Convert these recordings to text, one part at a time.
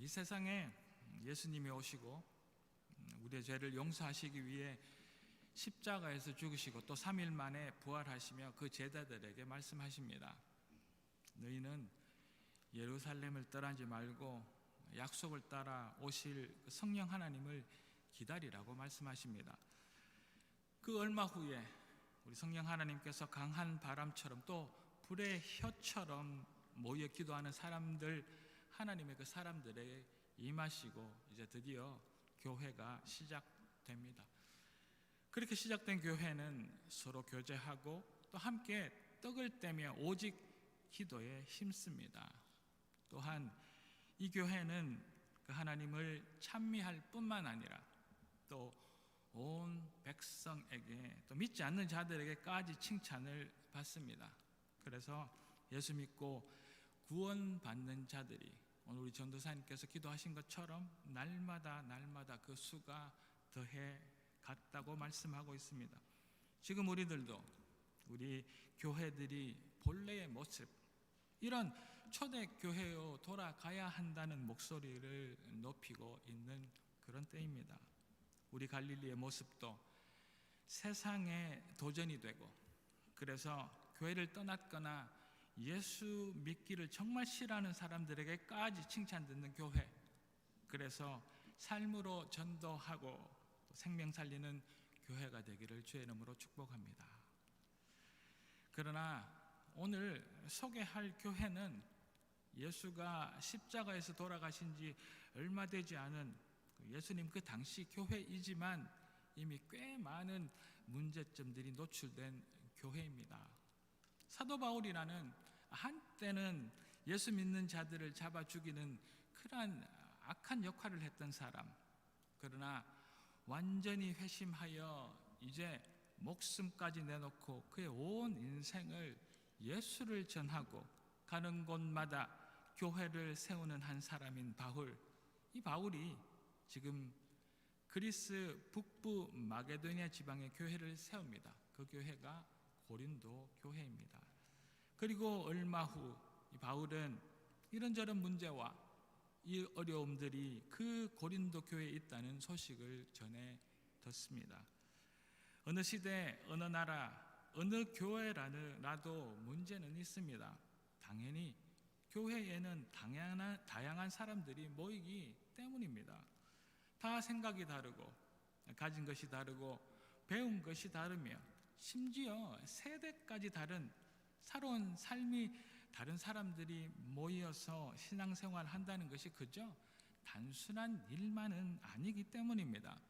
이 세상에 예수님이 오시고 우리의 죄를 용서하시기 위해 십자가에서 죽으시고 또 3일 만에 부활하시며 그 제자들에게 말씀하십니다. 너희는 예루살렘을 떠나지 말고 약속을 따라 오실 성령 하나님을 기다리라고 말씀하십니다. 그 얼마 후에 우리 성령 하나님께서 강한 바람처럼 또 불의 혀처럼 모여 기도하는 사람들, 하나님의 그 사람들에게 임하시고 이제 드디어 교회가 시작됩니다. 그렇게 시작된 교회는 서로 교제하고 또 함께 떡을 떼며 오직 기도에 힘씁니다. 또한 이 교회는 그 하나님을 찬미할 뿐만 아니라 또 온 백성에게 또 믿지 않는 자들에게까지 칭찬을 받습니다. 그래서 예수 믿고 구원받는 자들이 오늘 우리 전도사님께서 기도하신 것처럼 날마다 그 수가 더해 갔다고 말씀하고 있습니다. 지금 우리들도 우리 교회들이 본래의 모습, 이런 초대교회로 돌아가야 한다는 목소리를 높이고 있는 그런 때입니다. 우리 갈릴리의 모습도 세상에 도전이 되고, 그래서 교회를 떠났거나 예수 믿기를 정말 싫어하는 사람들에게까지 칭찬 듣는 교회, 그래서 삶으로 전도하고 생명 살리는 교회가 되기를 주의 이름으로 축복합니다. 그러나 오늘 소개할 교회는 예수가 십자가에서 돌아가신 지 얼마 되지 않은 예수님 그 당시 교회이지만 이미 꽤 많은 문제점들이 노출된 교회입니다. 사도 바울이라는 한때는 예수 믿는 자들을 잡아 죽이는 그러한 악한 역할을 했던 사람, 그러나 완전히 회심하여 이제 목숨까지 내놓고 그의 온 인생을 예수를 전하고 가는 곳마다 교회를 세우는 한 사람인 바울, 이 바울이 지금 그리스 북부 마게도니아 지방의 교회를 세웁니다. 그 교회가 고린도 교회입니다. 그리고 얼마 후 이 바울은 이런저런 문제와 이 어려움들이 그 고린도 교회에 있다는 소식을 전해 듣습니다. 어느 시대, 어느 나라, 어느 교회라도 문제는 있습니다. 당연히 교회에는 다양한 사람들이 모이기 때문입니다. 다 생각이 다르고 가진 것이 다르고 배운 것이 다르며 심지어 세대까지 다른 살아온 삶이 다른 사람들이 모여서 신앙생활을 한다는 것이 그저 단순한 일만은 아니기 때문입니다.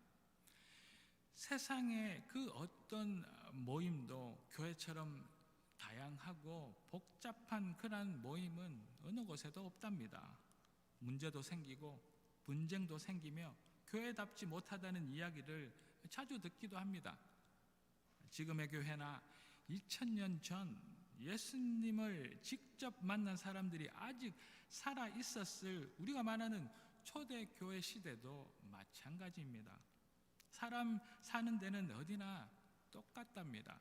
세상의 그 어떤 모임도 교회처럼 다양하고 복잡한 그런 모임은 어느 곳에도 없답니다. 문제도 생기고 분쟁도 생기며 교회답지 못하다는 이야기를 자주 듣기도 합니다. 지금의 교회나 2000년 전 예수님을 직접 만난 사람들이 아직 살아 있었을 우리가 말하는 초대교회 시대도 마찬가지입니다. 사람 사는 데는 어디나 똑같답니다.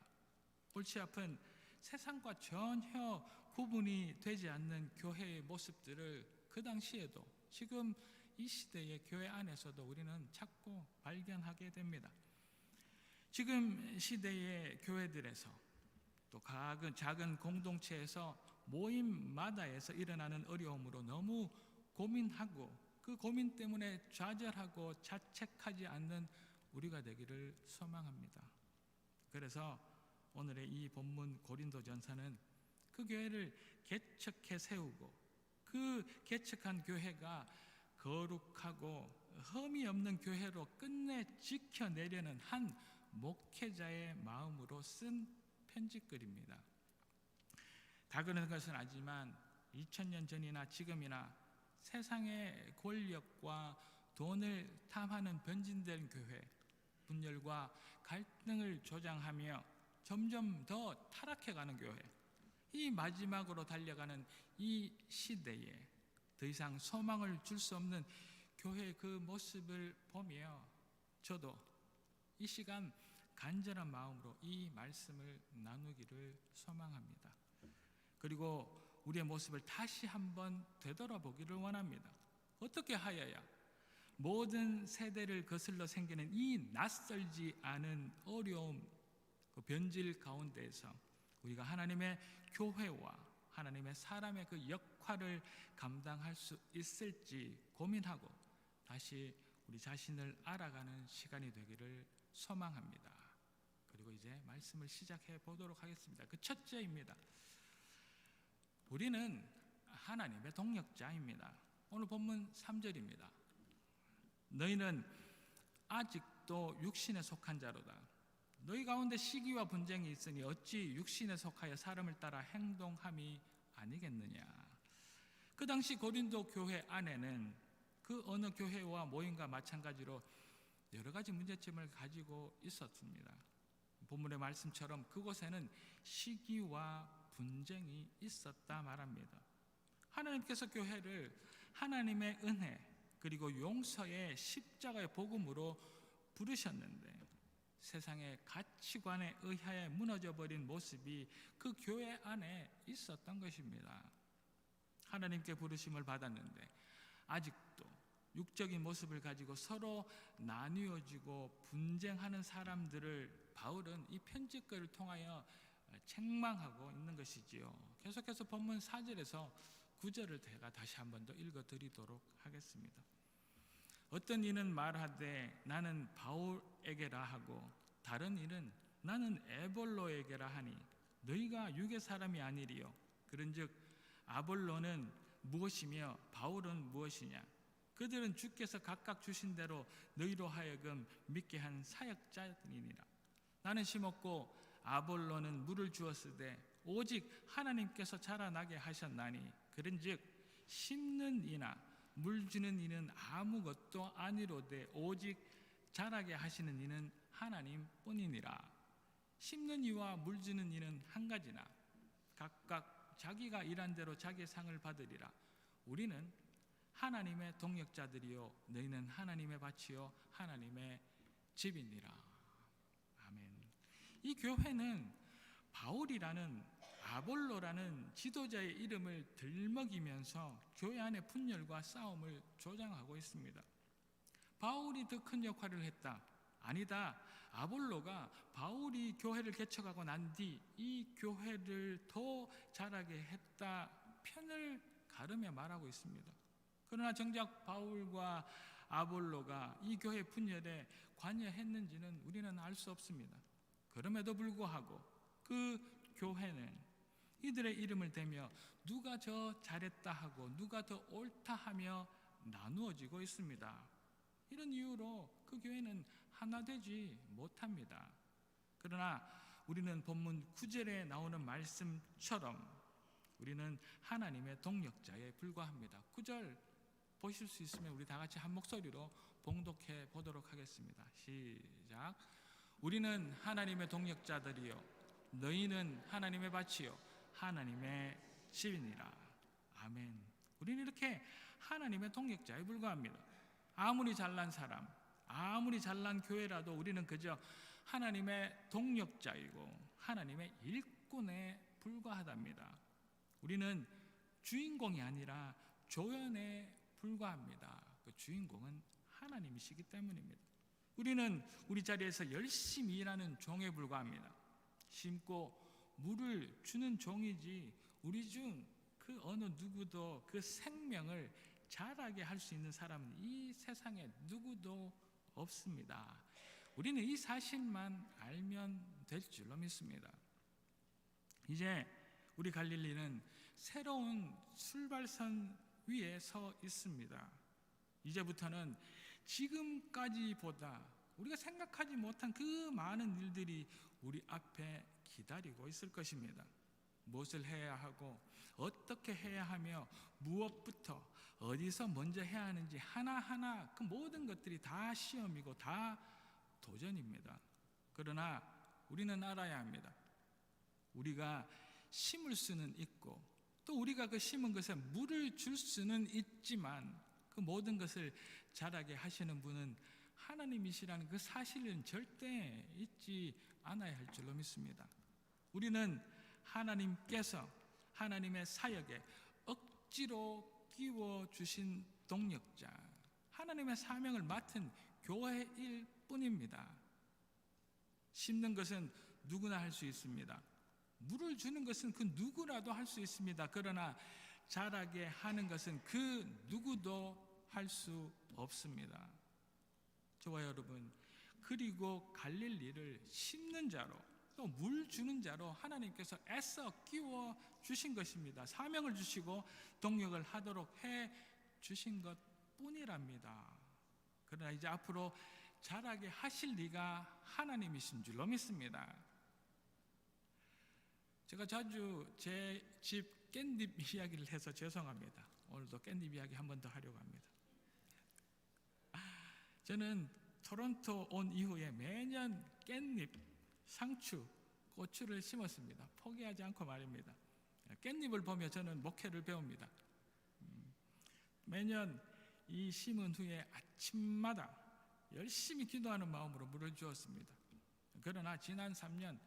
골치 아픈 세상과 전혀 구분이 되지 않는 교회의 모습들을 그 당시에도 지금 이 시대의 교회 안에서도 우리는 찾고 발견하게 됩니다. 지금 시대의 교회들에서 또 작은 공동체에서 모임마다에서 일어나는 어려움으로 너무 고민하고 그 고민 때문에 좌절하고 자책하지 않는 우리가 되기를 소망합니다. 그래서 오늘의 이 본문 고린도전서는 그 교회를 개척해 세우고 그 개척한 교회가 거룩하고 흠이 없는 교회로 끝내 지켜내려는 한 목회자의 마음으로 쓴 편지글입니다. 다 그런 것은 아니지만 2000년 전이나 지금이나 세상의 권력과 돈을 탐하는 변진된 교회, 분열과 갈등을 조장하며 점점 더 타락해가는 교회, 이 마지막으로 달려가는 이 시대에 더 이상 소망을 줄 수 없는 교회의 그 모습을 보며 저도 이 시간 간절한 마음으로 이 말씀을 나누기를 소망합니다. 그리고 우리의 모습을 다시 한번 되돌아보기를 원합니다. 어떻게 하여야 모든 세대를 거슬러 생기는 이 낯설지 않은 어려움, 그 변질 가운데에서 우리가 하나님의 교회와 하나님의 사람의 그 역할을 감당할 수 있을지 고민하고 다시 우리 자신을 알아가는 시간이 되기를 소망합니다. 그리고 이제 말씀을 시작해 보도록 하겠습니다. 그 첫째입니다. 우리는 하나님의 동역자입니다. 오늘 본문 3절입니다. 너희는 아직도 육신에 속한 자로다. 너희 가운데 시기와 분쟁이 있으니 어찌 육신에 속하여 사람을 따라 행동함이 아니겠느냐. 그 당시 고린도 교회 안에는 그 어느 교회와 모임과 마찬가지로 여러 가지 문제점을 가지고 있었습니다. 본문의 말씀처럼 그곳에는 시기와 분쟁이 있었다 말합니다. 하나님께서 교회를 하나님의 은혜 그리고 용서의 십자가의 복음으로 부르셨는데 세상의 가치관에 의하여 무너져버린 모습이 그 교회 안에 있었던 것입니다. 하나님께 부르심을 받았는데 아직도 육적인 모습을 가지고 서로 나뉘어지고 분쟁하는 사람들을 바울은 이 편지글을 통하여 책망하고 있는 것이지요. 계속해서 본문 4절에서 9절을 제가 다시 한 번 더 읽어드리도록 하겠습니다. 어떤 이는 말하되 나는 바울에게라 하고 다른 이는 나는 에볼로에게라 하니 너희가 육의 사람이 아니리요. 그런즉 아볼로는 무엇이며 바울은 무엇이냐. 그들은 주께서 각각 주신 대로 너희로 하여금 믿게 한 사역자이니라. 나는 심었고 아볼로는 물을 주었으되 오직 하나님께서 자라나게 하셨나니 그런즉 심는 이나 물 주는 이는 아무것도 아니로되 오직 자라게 하시는 이는 하나님뿐이니라. 심는 이와 물 주는 이는 한 가지나 각각 자기가 일한 대로 자기의 상을 받으리라. 우리는 하나님의 동역자들이요 너희는 하나님의 밭이요 하나님의 집이니라. 아멘. 이 교회는 바울이라는 아볼로라는 지도자의 이름을 들먹이면서 교회 안의 분열과 싸움을 조장하고 있습니다. 바울이 더 큰 역할을 했다. 아니다. 아볼로가 바울이 교회를 개척하고 난 뒤 이 교회를 더 자라게 했다. 편을 가르며 말하고 있습니다. 그러나 정작 바울과 아볼로가 이 교회 분열에 관여했는지는 우리는 알 수 없습니다. 그럼에도 불구하고 그 교회는 이들의 이름을 대며 누가 더 잘했다 하고 누가 더 옳다 하며 나누어지고 있습니다. 이런 이유로 그 교회는 하나 되지 못합니다. 그러나 우리는 본문 9절에 나오는 말씀처럼 우리는 하나님의 동역자에 불과합니다. 9절 보실 수 있으면 우리 다 같이 한 목소리로 봉독해 보도록 하겠습니다. 시작. 우리는 하나님의 동역자들이요 너희는 하나님의 밭이요 하나님의 집이니라. 아멘. 우리는 이렇게 하나님의 동역자에 불과합니다. 아무리 잘난 사람, 아무리 잘난 교회라도 우리는 그저 하나님의 동역자이고 하나님의 일꾼에 불과하답니다. 우리는 주인공이 아니라 조연에 불과합니다. 그 주인공은 하나님이시기 때문입니다. 우리는 우리 자리에서 열심히 일하는 종에 불과합니다. 심고 물을 주는 종이지 우리 중 그 어느 누구도 그 생명을 자라게 할 수 있는 사람은 이 세상에 누구도 없습니다. 우리는 이 사실만 알면 될 줄로 믿습니다. 이제 우리 갈릴리는 새로운 출발선 위에 서 있습니다. 이제부터는 지금까지보다 우리가 생각하지 못한 그 많은 일들이 우리 앞에 기다리고 있을 것입니다. 무엇을 해야 하고 어떻게 해야 하며 무엇부터 어디서 먼저 해야 하는지 하나하나 그 모든 것들이 다 시험이고 다 도전입니다. 그러나 우리는 알아야 합니다. 우리가 심을 수는 있고 또 우리가 그 심은 것에 물을 줄 수는 있지만 그 모든 것을 자라게 하시는 분은 하나님이시라는 그 사실은 절대 잊지 않아야 할 줄로 믿습니다. 우리는 하나님께서 하나님의 사역에 억지로 끼워주신 동력자, 하나님의 사명을 맡은 교회일 뿐입니다. 심는 것은 누구나 할 수 있습니다. 물을 주는 것은 그 누구라도 할 수 있습니다. 그러나 자라게 하는 것은 그 누구도 할 수 없습니다. 저와 여러분, 그리고 갈릴리를 심는 자로 또 물 주는 자로 하나님께서 애써 끼워 주신 것입니다. 사명을 주시고 동력을 하도록 해 주신 것 뿐이랍니다. 그러나 이제 앞으로 자라게 하실 리가 하나님이신 줄로 믿습니다. 제가 자주 제 집 깻잎 이야기를 해서 죄송합니다. 오늘도 깻잎 이야기 한 번 더 하려고 합니다. 저는 토론토 온 이후에 매년 깻잎, 상추, 고추를 심었습니다. 포기하지 않고 말입니다. 깻잎을 보며 저는 목회를 배웁니다. 매년 이 심은 후에 아침마다 열심히 기도하는 마음으로 물을 주었습니다. 그러나 지난 3년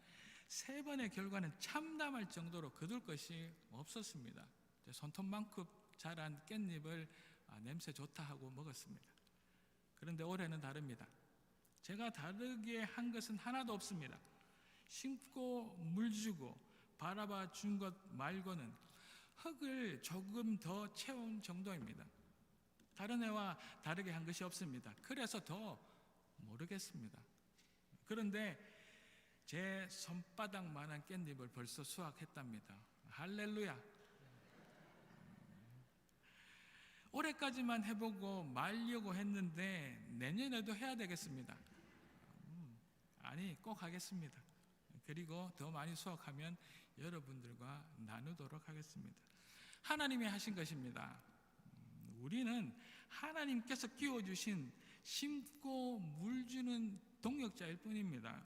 3번의 결과는 참담할 정도로 거둘 것이 없었습니다. 손톱만큼 자란 깻잎을 냄새 좋다 하고 먹었습니다. 그런데 올해는 다릅니다. 제가 다르게 한 것은 하나도 없습니다. 심고 물 주고 바라봐 준 것 말고는 흙을 조금 더 채운 정도입니다. 다른 해와 다르게 한 것이 없습니다. 그래서 더 모르겠습니다. 그런데 제 손바닥만한 깻잎을 벌써 수확했답니다. 할렐루야. 올해까지만 해보고 말려고 했는데 내년에도 해야 되겠습니다. 아니, 꼭 하겠습니다. 그리고 더 많이 수확하면 여러분들과 나누도록 하겠습니다. 하나님이 하신 것입니다. 우리는 하나님께서 끼워주신 심고 물 주는 동력자일 뿐입니다.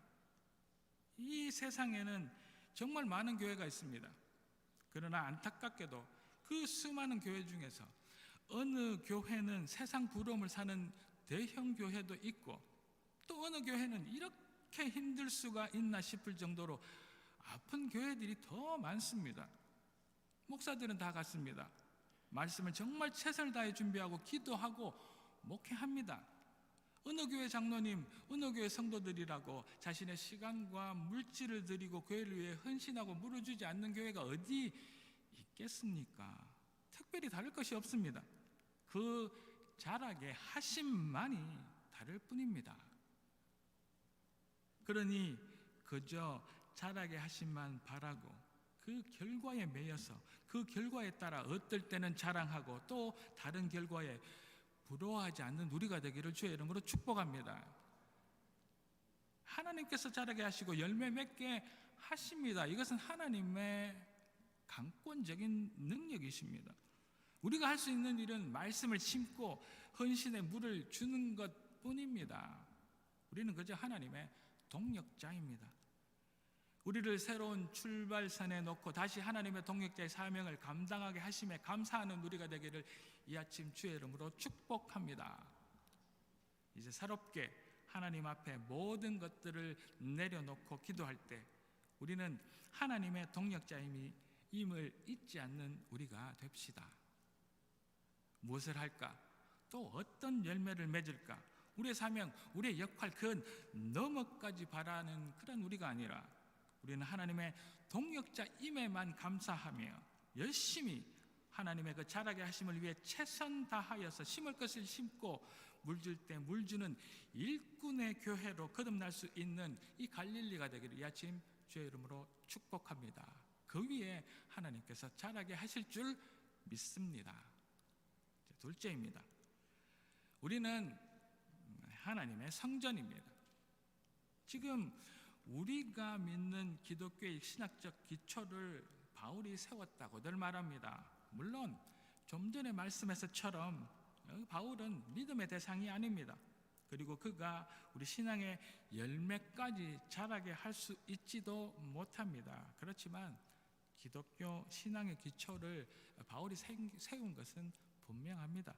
이 세상에는 정말 많은 교회가 있습니다. 그러나 안타깝게도 그 수많은 교회 중에서 어느 교회는 세상 부러움을 사는 대형 교회도 있고 또 어느 교회는 이렇게 힘들 수가 있나 싶을 정도로 아픈 교회들이 더 많습니다. 목사들은 다 같습니다. 말씀을 정말 최선을 다해 준비하고 기도하고 목회합니다. 어느 교회 장로님, 어느 교회 성도들이라고 자신의 시간과 물질을 드리고 교회를 위해 헌신하고 물어주지 않는 교회가 어디 있겠습니까? 특별히 다를 것이 없습니다. 그 자라게 하심만이 다를 뿐입니다. 그러니 그저 자라게 하심만 바라고 그 결과에 매여서 그 결과에 따라 어떨 때는 자랑하고 또 다른 결과에 부러워하지 않는 우리가 되기를 주의 이름으로 축복합니다. 하나님께서 자라게 하시고 열매 맺게 하십니다. 이것은 하나님의 강권적인 능력이십니다. 우리가 할 수 있는 일은 말씀을 심고 헌신의 물을 주는 것 뿐입니다. 우리는 그저 하나님의 동력자입니다. 우리를 새로운 출발선에 놓고 다시 하나님의 동력자의 사명을 감당하게 하심에 감사하는 우리가 되기를 이 아침 주의 이름으로 축복합니다. 이제 새롭게 하나님 앞에 모든 것들을 내려놓고 기도할 때 우리는 하나님의 동력자임을 잊지 않는 우리가 됩시다. 무엇을 할까? 또 어떤 열매를 맺을까? 우리의 사명, 우리의 역할, 그 너머까지 바라는 그런 우리가 아니라 우리는 하나님의 동력자임에만 감사하며 열심히 하나님의 그 자라게 하심을 위해 최선 다하여서 심을 것을 심고 물줄 때 물주는 일꾼의 교회로 거듭날 수 있는 이 갈릴리가 되기를 이 아침 주의 이름으로 축복합니다. 그 위에 하나님께서 자라게 하실 줄 믿습니다. 둘째입니다. 우리는 하나님의 성전입니다. 지금 우리가 믿는 기독교의 신학적 기초를 바울이 세웠다고들 말합니다. 물론 좀 전에 말씀에서처럼 바울은 믿음의 대상이 아닙니다. 그리고 그가 우리 신앙의 열매까지 자라게 할 수 있지도 못합니다. 그렇지만 기독교 신앙의 기초를 바울이 세운 것은 분명합니다.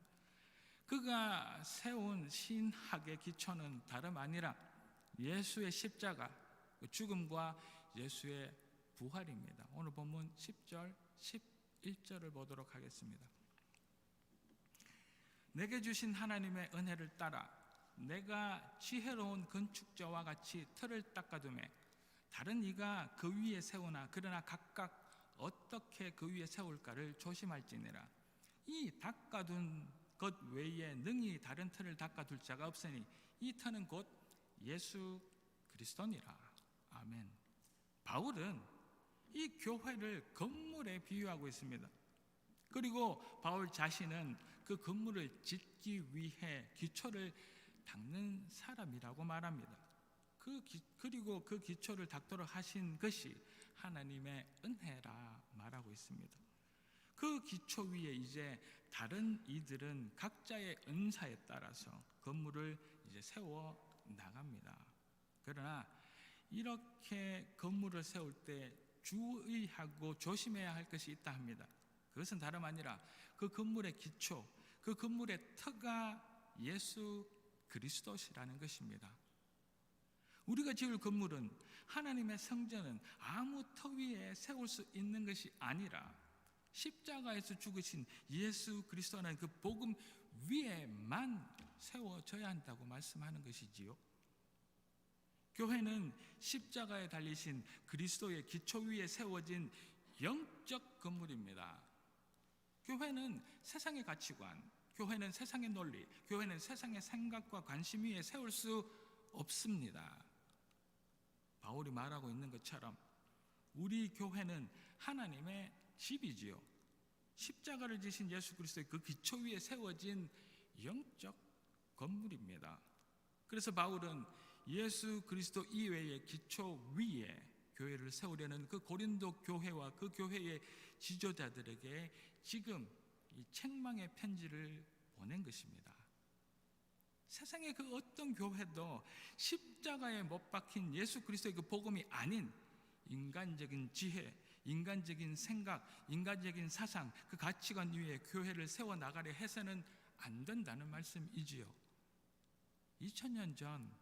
그가 세운 신학의 기초는 다름 아니라 예수의 십자가, 죽음과 예수의 부활입니다. 오늘 본문 10절, 11절을 보도록 하겠습니다. 내게 주신 하나님의 은혜를 따라 내가 지혜로운 건축자와 같이 틀을 닦아두매 다른 이가 그 위에 세우나 그러나 각각 어떻게 그 위에 세울까를 조심할지니라. 이 닦아둔 것 외에 능히 다른 틀을 닦아둘 자가 없으니 이 터는 곧 예수 그리스도니라. 아멘. 바울은 이 교회를 건물에 비유하고 있습니다. 그리고 바울 자신은 그 건물을 짓기 위해 기초를 닦는 사람이라고 말합니다. 그리고 그 기초를 닦도록 하신 것이 하나님의 은혜라 말하고 있습니다. 그 기초 위에 이제 다른 이들은 각자의 은사에 따라서 건물을 이제 세워 나갑니다. 그러나 이렇게 건물을 세울 때 주의하고 조심해야 할 것이 있다 합니다. 그것은 다름 아니라 그 건물의 기초, 그 건물의 터가 예수 그리스도시라는 것입니다. 우리가 지을 건물은 하나님의 성전은 아무 터 위에 세울 수 있는 것이 아니라 십자가에서 죽으신 예수 그리스도라는 그 복음 위에만 세워져야 한다고 말씀하는 것이지요. 교회는 십자가에 달리신 그리스도의 기초 위에 세워진 영적 건물입니다. 교회는 세상의 가치관, 교회는 세상의 논리, 교회는 세상의 생각과 관심 위에 세울 수 없습니다. 바울이 말하고 있는 것처럼 우리 교회는 하나님의 집이지요. 십자가를 지신 예수 그리스도의 그 기초 위에 세워진 영적 건물입니다. 그래서 바울은 예수 그리스도 이외의 기초 위에 교회를 세우려는 그 고린도 교회와 그 교회의 지도자들에게 지금 이 책망의 편지를 보낸 것입니다. 세상의 그 어떤 교회도 십자가에 못 박힌 예수 그리스도의 그 복음이 아닌 인간적인 지혜, 인간적인 생각, 인간적인 사상, 그 가치관 위에 교회를 세워나가려 해서는 안 된다는 말씀이지요. 2000년 전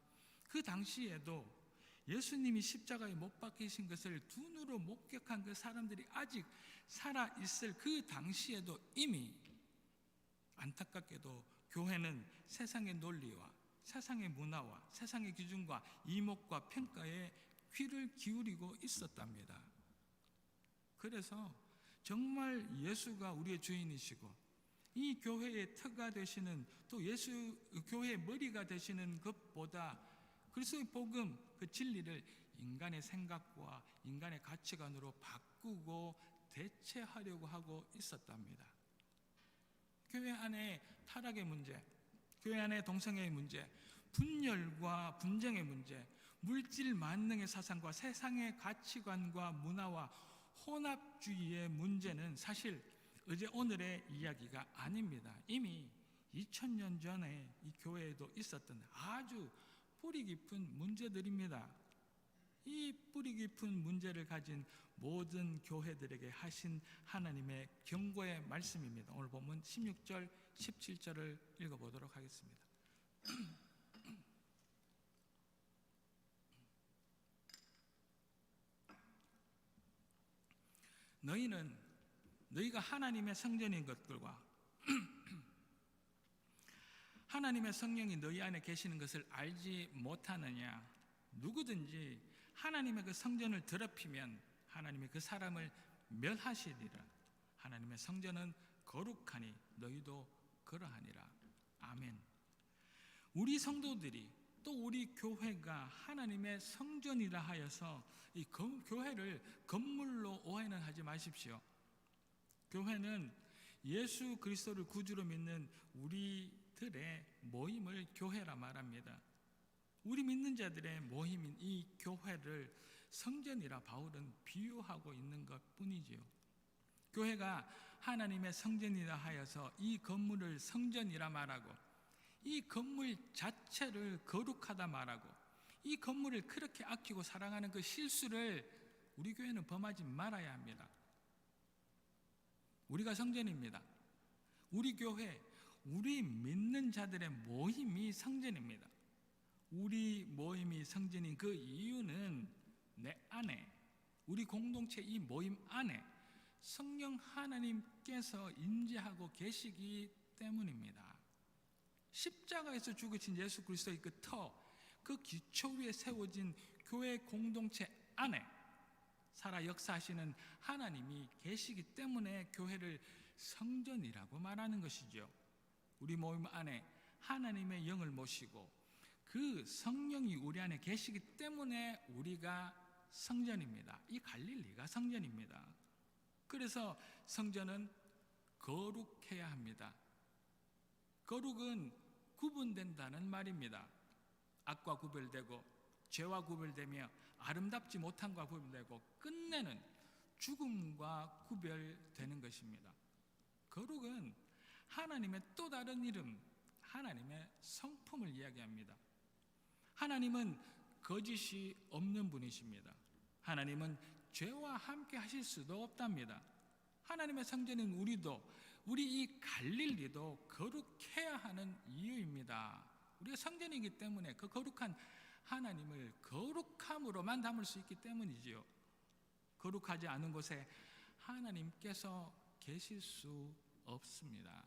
그 당시에도 예수님이 십자가에 못 박히신 것을 두 눈으로 목격한 그 사람들이 아직 살아있을 그 당시에도 이미 안타깝게도 교회는 세상의 논리와 세상의 문화와 세상의 기준과 이목과 평가에 귀를 기울이고 있었답니다. 그래서 정말 예수가 우리의 주인이시고 이 교회의 터가 되시는 또 예수 교회의 머리가 되시는 것보다 그리스도의 복음 그 진리를 인간의 생각과 인간의 가치관으로 바꾸고 대체하려고 하고 있었답니다. 교회 안에 타락의 문제, 교회 안에 동성애의 문제, 분열과 분쟁의 문제, 물질 만능의 사상과 세상의 가치관과 문화와 혼합주의의 문제는 사실 어제 오늘의 이야기가 아닙니다. 이미 2000년 전에 이 교회에도 있었던 아주 뿌리 깊은 문제들입니다. 이 뿌리 깊은 문제를 가진 모든 교회들에게 하신 하나님의 경고의 말씀입니다. 오늘 본문 16절, 17절을 읽어보도록 하겠습니다. 너희가 하나님의 성전인 것들과 하나님의 성령이 너희 안에 계시는 것을 알지 못하느냐? 누구든지 하나님의 그 성전을 더럽히면 하나님이 그 사람을 멸하시리라. 하나님의 성전은 거룩하니 너희도 그러하니라. 아멘. 우리 성도들이 또 우리 교회가 하나님의 성전이라 하여서 이 교회를 건물로 오해는 하지 마십시오. 교회는 예수 그리스도를 구주로 믿는 우리들의 모임을 교회라 말합니다. 우리 믿는 자들의 모임인 이 교회를 성전이라 바울은 비유하고 있는 것뿐이지요. 교회가 하나님의 성전이라 하여서 이 건물을 성전이라 말하고 이 건물 자체를 거룩하다 말하고 이 건물을 그렇게 아끼고 사랑하는 그 실수를 우리 교회는 범하지 말아야 합니다. 우리가 성전입니다. 우리 교회, 우리 믿는 자들의 모임이 성전입니다. 우리 모임이 성전인 그 이유는 내 안에, 우리 공동체 이 모임 안에 성령 하나님께서 임재하고 계시기 때문입니다. 십자가에서 죽으신 예수 그리스도의 그 터, 그 기초 위에 세워진 교회 공동체 안에 살아 역사하시는 하나님이 계시기 때문에 교회를 성전이라고 말하는 것이죠. 우리 모임 안에 하나님의 영을 모시고 그 성령이 우리 안에 계시기 때문에 우리가 성전입니다. 이 갈릴리가 성전입니다. 그래서 성전은 거룩해야 합니다. 거룩은 구분된다는 말입니다. 악과 구별되고 죄와 구별되며 아름답지 못함과 구별되고 끝내는 죽음과 구별되는 것입니다. 거룩은 하나님의 또 다른 이름, 하나님의 성품을 이야기합니다. 하나님은 거짓이 없는 분이십니다. 하나님은 죄와 함께 하실 수도 없답니다. 하나님의 성전인 우리 이 갈릴리도 거룩해야 하는 이유입니다. 우리가 성전이기 때문에 그 거룩한 하나님을 거룩함으로만 담을 수 있기 때문이지요. 거룩하지 않은 곳에 하나님께서 계실 수 없습니다.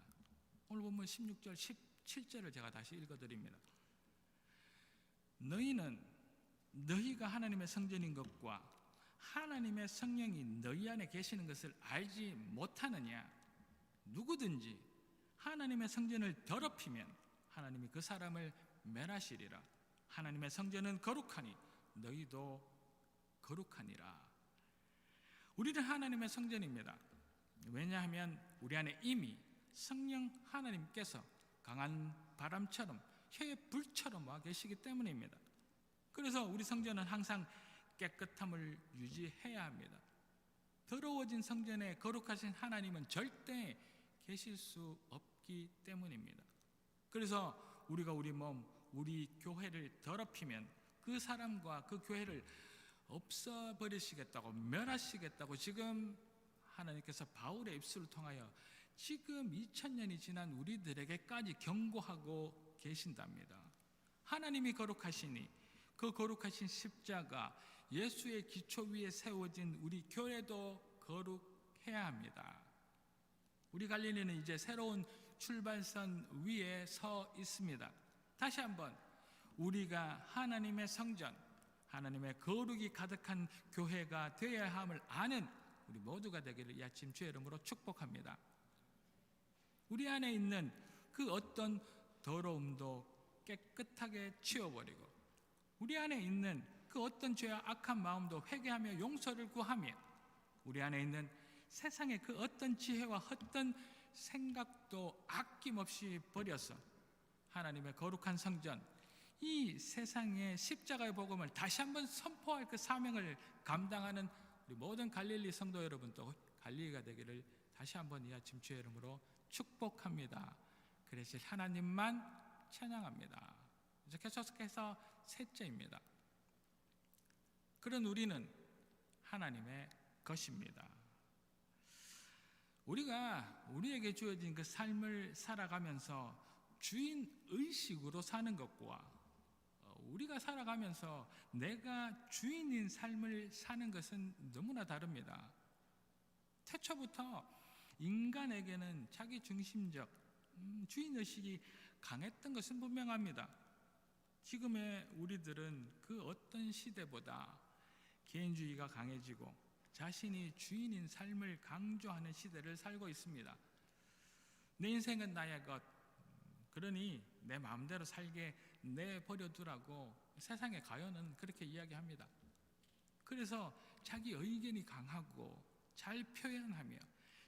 오늘 본문 16절 17절을 제가 다시 읽어드립니다. 너희가 하나님의 성전인 것과 하나님의 성령이 너희 안에 계시는 것을 알지 못하느냐? 누구든지 하나님의 성전을 더럽히면 하나님이 그 사람을 멸하시리라. 하나님의 성전은 거룩하니 너희도 거룩하니라. 우리는 하나님의 성전입니다. 왜냐하면 우리 안에 이미 성령 하나님께서 강한 바람처럼 혀의 불처럼 와 계시기 때문입니다. 그래서 우리 성전은 항상 깨끗함을 유지해야 합니다. 더러워진 성전에 거룩하신 하나님은 절대 계실 수 없기 때문입니다. 그래서 우리가 우리 몸, 우리 교회를 더럽히면 그 사람과 그 교회를 없애버리시겠다고, 멸하시겠다고 지금 하나님께서 바울의 입술을 통하여 지금 2000년이 지난 우리들에게까지 경고하고 계신답니다. 하나님이 거룩하시니 그 거룩하신 십자가 예수의 기초 위에 세워진 우리 교회도 거룩해야 합니다. 우리 갈릴리는 이제 새로운 출발선 위에 서 있습니다. 다시 한번 우리가 하나님의 성전, 하나님의 거룩이 가득한 교회가 되어야 함을 아는 우리 모두가 되기를 이 아침 주의 이름으로 축복합니다. 우리 안에 있는 그 어떤 더러움도 깨끗하게 치워버리고 우리 안에 있는 그 어떤 죄와 악한 마음도 회개하며 용서를 구하며 우리 안에 있는 세상의 그 어떤 지혜와 헛된 생각도 아낌없이 버려서 하나님의 거룩한 성전, 이 세상의 십자가의 복음을 다시 한번 선포할 그 사명을 감당하는 우리 모든 갈릴리 성도 여러분도 갈릴리가 되기를 다시 한번 이 아침 주의 이름으로 축복합니다. 그래서 하나님만 찬양합니다. 이제 계속해서 셋째입니다. 그런 우리는 하나님의 것입니다. 우리가 우리에게 주어진 그 삶을 살아가면서 주인의식으로 사는 것과 우리가 살아가면서 내가 주인인 삶을 사는 것은 너무나 다릅니다. 태초부터 인간에게는 자기 중심적 주인의식이 강했던 것은 분명합니다. 지금의 우리들은 그 어떤 시대보다 개인주의가 강해지고 자신이 주인인 삶을 강조하는 시대를 살고 있습니다. 내 인생은 나의 것, 그러니 내 마음대로 살게 내버려두라고 세상의 가요는 그렇게 이야기합니다. 그래서 자기 의견이 강하고 잘 표현하며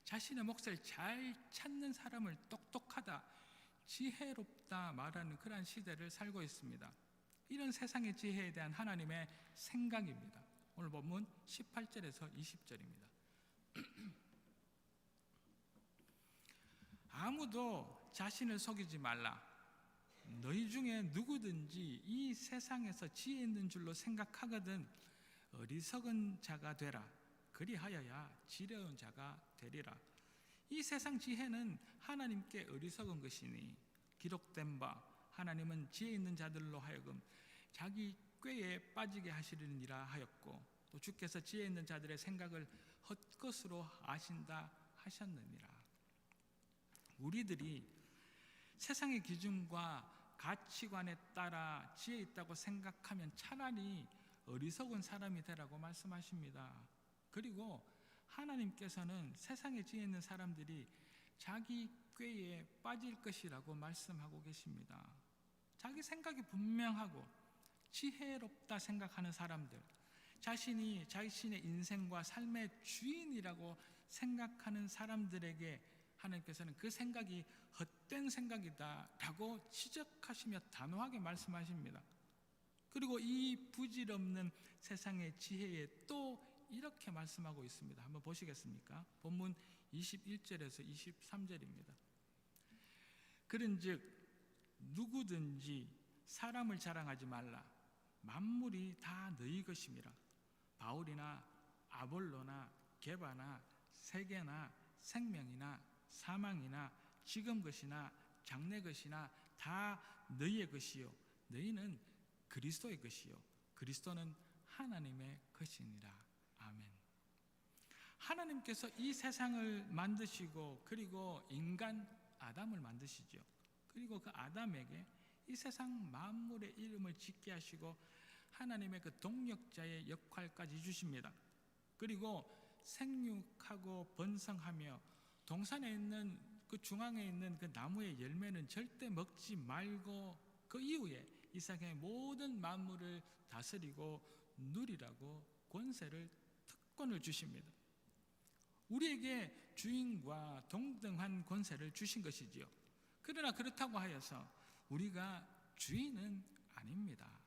자신의 몫을 잘 찾는 사람을 똑똑하다, 지혜롭다 말하는 그러한 시대를 살고 있습니다. 이런 세상의 지혜에 대한 하나님의 생각입니다. 오늘 본문 18절에서 20절입니다. 아무도 자신을 속이지 말라. 너희 중에 누구든지 이 세상에서 지혜 있는 줄로 생각하거든 어리석은 자가 되라. 그리하여야 지혜로운 자가 되리라. 이 세상 지혜는 하나님께 어리석은 것이니 기록된 바 하나님은 지혜 있는 자들로 하여금 자기 꾀에 빠지게 하시리니라 하였고 또 주께서 지혜 있는 자들의 생각을 헛것으로 아신다 하셨느니라. 우리들이 세상의 기준과 가치관에 따라 지혜 있다고 생각하면 차라리 어리석은 사람이 되라고 말씀하십니다. 그리고 하나님께서는 세상에 지혜 있는 사람들이 자기 꾀에 빠질 것이라고 말씀하고 계십니다. 자기 생각이 분명하고 지혜롭다 생각하는 사람들, 자신이 자신의 인생과 삶의 주인이라고 생각하는 사람들에게 하나님께서는 그 생각이 헛된 생각이다 라고 지적하시며 단호하게 말씀하십니다. 그리고 이 부질없는 세상의 지혜에 또 이렇게 말씀하고 있습니다. 한번 보시겠습니까? 본문 21절에서 23절입니다. 그런즉 누구든지 사람을 자랑하지 말라. 만물이 다 너희 것임이라. 바울이나 아볼로나 게바나 세계나 생명이나 사망이나 지금 것이나 장래 것이나 다 너희의 것이요 너희는 그리스도의 것이요 그리스도는 하나님의 것이니라. 아멘. 하나님께서 이 세상을 만드시고 그리고 인간 아담을 만드시죠. 그리고 그 아담에게 이 세상 만물의 이름을 짓게 하시고 하나님의 그 동력자의 역할까지 주십니다. 그리고 생육하고 번성하며 동산에 있는 그 중앙에 있는 그 나무의 열매는 절대 먹지 말고 그 이후에 이 세상의 모든 만물을 다스리고 누리라고 권세를 특권을 주십니다. 우리에게 주인과 동등한 권세를 주신 것이지요. 그러나 그렇다고 하여서 우리가 주인은 아닙니다.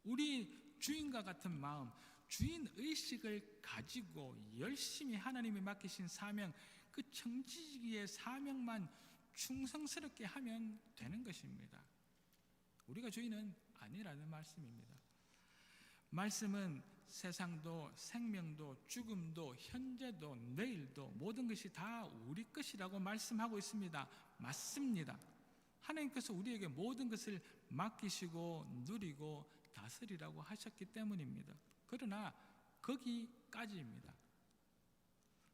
우리 주인과 같은 마음, 주인의식을 가지고 열심히 하나님이 맡기신 사명, 그 청지기의 사명만 충성스럽게 하면 되는 것입니다. 우리가 주인은 아니라는 말씀입니다. 말씀은 세상도 생명도 죽음도 현재도 내일도 모든 것이 다 우리 것이라고 말씀하고 있습니다. 맞습니다. 하나님께서 우리에게 모든 것을 맡기시고 누리고 다스리라고 하셨기 때문입니다. 그러나 거기까지입니다.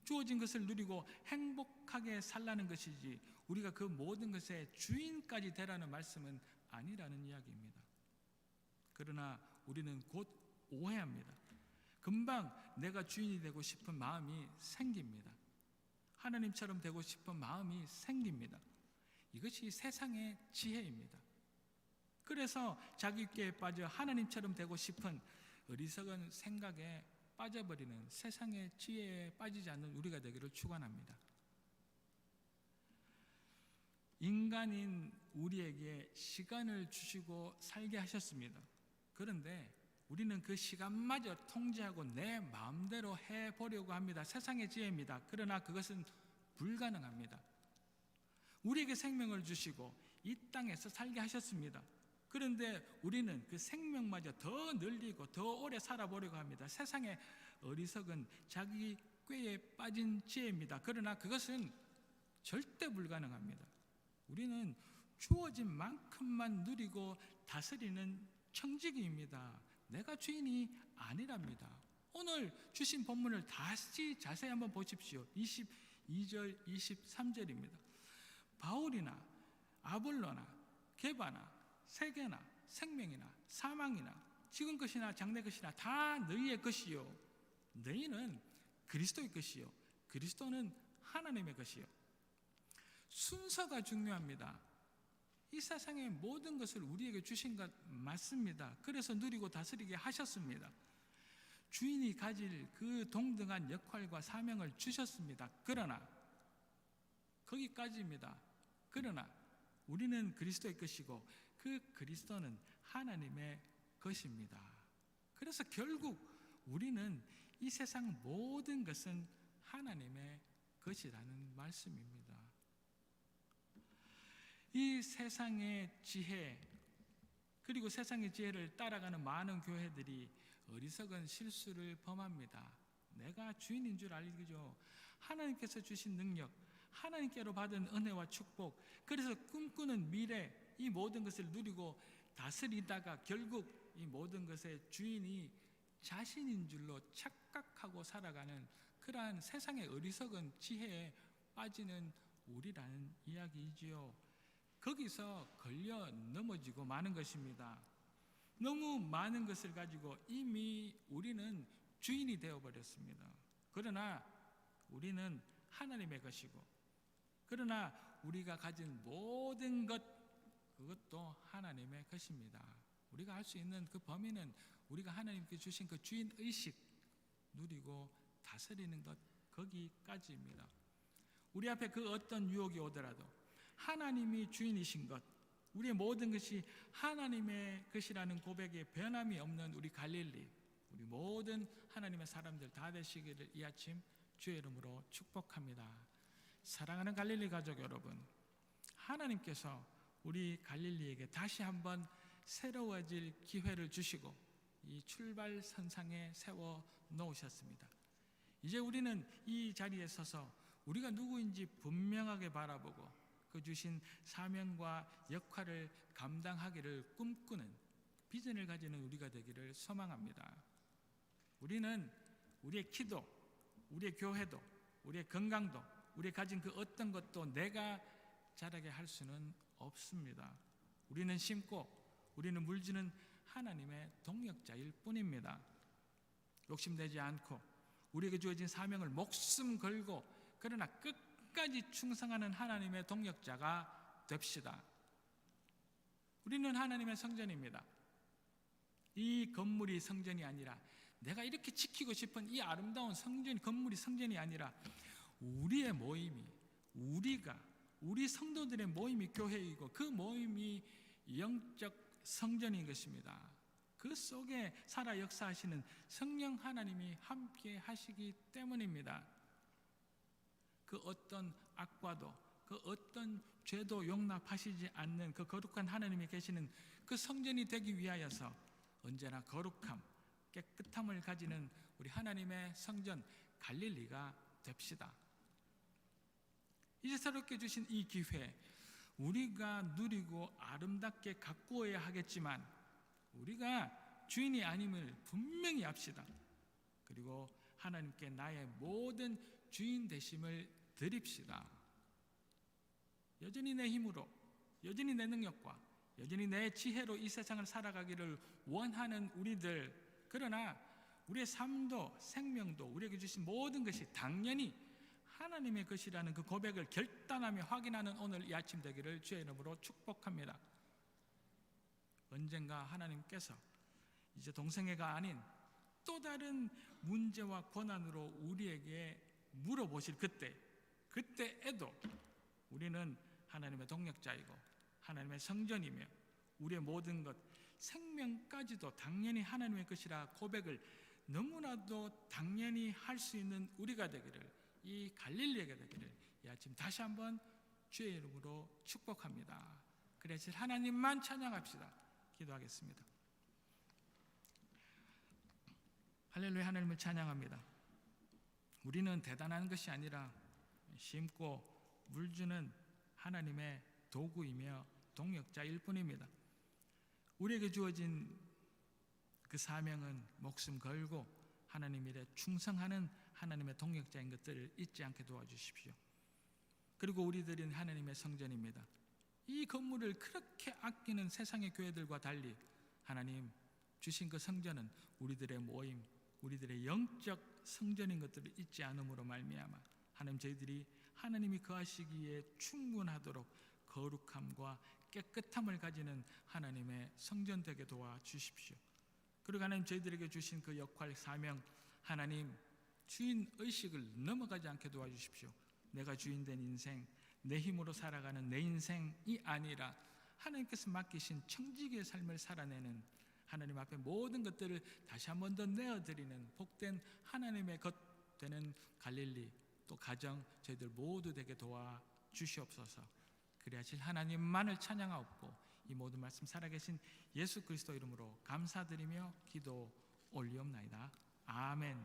주어진 것을 누리고 행복하게 살라는 것이지 우리가 그 모든 것의 주인까지 되라는 말씀은 아니라는 이야기입니다. 그러나 우리는 곧 오해합니다. 금방 내가 주인이 되고 싶은 마음이 생깁니다. 하나님처럼 되고 싶은 마음이 생깁니다. 이것이 세상의 지혜입니다. 그래서 자기 꾀에 빠져 하나님처럼 되고 싶은 어리석은 생각에 빠져버리는 세상의 지혜에 빠지지 않는 우리가 되기를 축원합니다. 인간인 우리에게 시간을 주시고 살게 하셨습니다. 그런데 우리는 그 시간마저 통제하고 내 마음대로 해보려고 합니다. 세상의 지혜입니다. 그러나 그것은 불가능합니다. 우리에게 생명을 주시고 이 땅에서 살게 하셨습니다. 그런데 우리는 그 생명마저 더 늘리고 더 오래 살아보려고 합니다. 세상의 어리석은 자기 꾀에 빠진 지혜입니다. 그러나 그것은 절대 불가능합니다. 우리는 주어진 만큼만 누리고 다스리는 청지기입니다. 내가 주인이 아니랍니다. 오늘 주신 본문을 다시 자세히 한번 보십시오. 22절, 23절입니다. 바울이나 아볼로나 게바나 세계나 생명이나 사망이나 지금 것이나 장래 것이나 다 너희의 것이요 너희는 그리스도의 것이요 그리스도는 하나님의 것이요. 순서가 중요합니다. 이 세상의 모든 것을 우리에게 주신 것 맞습니다. 그래서 누리고 다스리게 하셨습니다. 주인이 가질 그 동등한 역할과 사명을 주셨습니다. 그러나 거기까지입니다. 그러나 우리는 그리스도의 것이고 그 그리스도는 하나님의 것입니다. 그래서 결국 우리는 이 세상 모든 것은 하나님의 것이라는 말씀입니다. 이 세상의 지혜 그리고 세상의 지혜를 따라가는 많은 교회들이 어리석은 실수를 범합니다. 내가 주인인 줄 알죠. 하나님께서 주신 능력, 하나님께로 받은 은혜와 축복, 그래서 꿈꾸는 미래, 이 모든 것을 누리고 다스리다가 결국 이 모든 것의 주인이 자신인 줄로 착각하고 살아가는 그러한 세상의 어리석은 지혜에 빠지는 우리라는 이야기이지요. 거기서 걸려 넘어지고 마는 것입니다. 너무 많은 것을 가지고 이미 우리는 주인이 되어버렸습니다. 그러나 우리는 하나님의 것이고, 그러나 우리가 가진 모든 것, 그것도 하나님의 것입니다. 우리가 할 수 있는 그 범위는 우리가 하나님께 주신 그 주인의식 누리고 다스리는 것, 거기까지입니다. 우리 앞에 그 어떤 유혹이 오더라도 하나님이 주인이신 것, 우리의 모든 것이 하나님의 것이라는 고백에 변함이 없는 우리 갈릴리, 우리 모든 하나님의 사람들 다 되시기를 이 아침 주의 이름으로 축복합니다. 사랑하는 갈릴리 가족 여러분, 하나님께서 우리 갈릴리에게 다시 한번 새로워질 기회를 주시고 이 출발선상에 세워 놓으셨습니다. 이제 우리는 이 자리에 서서 우리가 누구인지 분명하게 바라보고 그 주신 사명과 역할을 감당하기를 꿈꾸는 비전을 가지는 우리가 되기를 소망합니다. 우리는 우리의 기도, 우리의 교회도, 우리의 건강도, 우리의 가진 그 어떤 것도 내가 자라게 할 수는 없습니다. 우리는 심고 우리는 물지는 하나님의 동역자일 뿐입니다. 욕심내지 않고 우리에게 주어진 사명을 목숨 걸고 그러나 끝까지 충성하는 하나님의 동역자가 됩시다. 우리는 하나님의 성전입니다. 이 건물이 성전이 아니라, 내가 이렇게 지키고 싶은 이 아름다운 성전, 건물이 성전이 아니라 우리의 모임이, 우리 성도들의 모임이 교회이고 그 모임이 영적 성전인 것입니다. 그 속에 살아 역사하시는 성령 하나님이 함께 하시기 때문입니다. 그 어떤 악과도, 그 어떤 죄도 용납하시지 않는 그 거룩한 하나님이 계시는 그 성전이 되기 위하여서 언제나 거룩함, 깨끗함을 가지는 우리 하나님의 성전 갈릴리가 됩시다. 이제 새롭게 주신 이 기회, 우리가 누리고 아름답게 가꾸어야 하겠지만 우리가 주인이 아님을 분명히 압시다. 그리고 하나님께 나의 모든 주인 되심을 드립시다. 여전히 내 힘으로, 여전히 내 능력과 여전히 내 지혜로 이 세상을 살아가기를 원하는 우리들, 그러나 우리의 삶도 생명도 우리에게 주신 모든 것이 당연히 하나님의 것이라는 그 고백을 결단하며 확인하는 오늘 이 아침 되기를 주의 이름으로 축복합니다. 언젠가 하나님께서 이제 동생애가 아닌 또 다른 문제와 고난으로 우리에게 물어보실 그때에도 우리는 하나님의 동역자이고 하나님의 성전이며 우리의 모든 것, 생명까지도 당연히 하나님의 것이라 고백을 너무나도 당연히 할 수 있는 우리가 되기를, 이 갈릴리가 되기를 이 아침 다시 한번 주의 이름으로 축복합니다. 그래서 하나님만 찬양합시다. 기도하겠습니다. 할렐루야. 하나님을 찬양합니다. 우리는 대단한 것이 아니라 심고 물주는 하나님의 도구이며 동역자일 뿐입니다. 우리에게 주어진 그 사명은 목숨 걸고 하나님 일에 충성하는 하나님의 동역자인 것들을 잊지 않게 도와주십시오. 그리고 우리들은 하나님의 성전입니다. 이 건물을 그렇게 아끼는 세상의 교회들과 달리 하나님 주신 그 성전은 우리들의 모임, 우리들의 영적 성전인 것들을 잊지 않음으로 말미암아 하나님, 저희들이 하나님이 거하시기에 충분하도록 거룩함과 깨끗함을 가지는 하나님의 성전 되게 도와주십시오. 그리고 하나님, 저희들에게 주신 그 역할, 사명, 하나님 주인의식을 넘어가지 않게 도와주십시오. 내가 주인된 인생, 내 힘으로 살아가는 내 인생이 아니라 하나님께서 맡기신 청지기의 삶을 살아내는, 하나님 앞에 모든 것들을 다시 한 번 더 내어드리는 복된 하나님의 것 되는 갈릴리, 또 가정, 저희들 모두 되게 도와주시옵소서. 그리하실 하나님만을 찬양하옵고 이 모든 말씀 살아계신 예수 그리스도 이름으로 감사드리며 기도 올리옵나이다. 아멘.